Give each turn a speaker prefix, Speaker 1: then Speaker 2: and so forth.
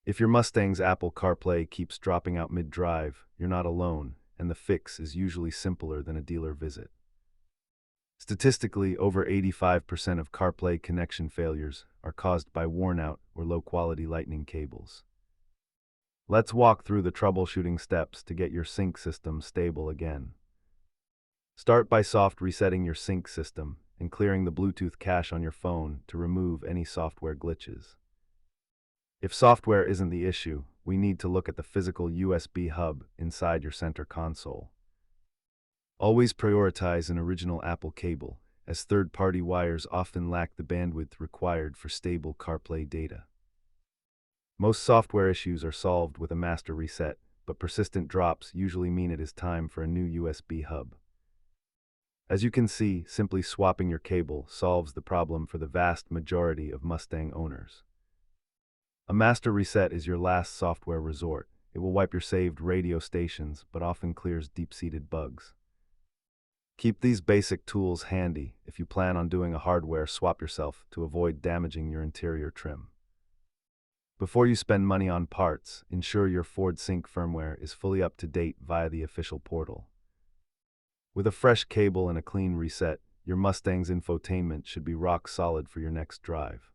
Speaker 1: If your Mustang's Apple CarPlay keeps dropping out mid-drive, you're not alone, and the fix is usually simpler than a dealer visit. Statistically, over 85% of CarPlay connection failures are caused by worn-out or low-quality Lightning cables. Let's walk through the troubleshooting steps to get your sync system stable again. Start by soft resetting your sync system and clearing the Bluetooth cache on your phone to remove any software glitches. If software isn't the issue, we need to look at the physical USB hub inside your center console. Always prioritize an original Apple cable, as third-party wires often lack the bandwidth required for stable CarPlay data. Most software issues are solved with a master reset, but persistent drops usually mean it is time for a new USB hub. As you can see, simply swapping your cable solves the problem for the vast majority of Mustang owners. A master reset is your last software resort. It will wipe your saved radio stations, but often clears deep-seated bugs. Keep these basic tools handy if you plan on doing a hardware swap yourself to avoid damaging your interior trim. Before you spend money on parts, ensure your Ford Sync firmware is fully up to date via the official portal. With a fresh cable and a clean reset, your Mustang's infotainment should be rock solid for your next drive.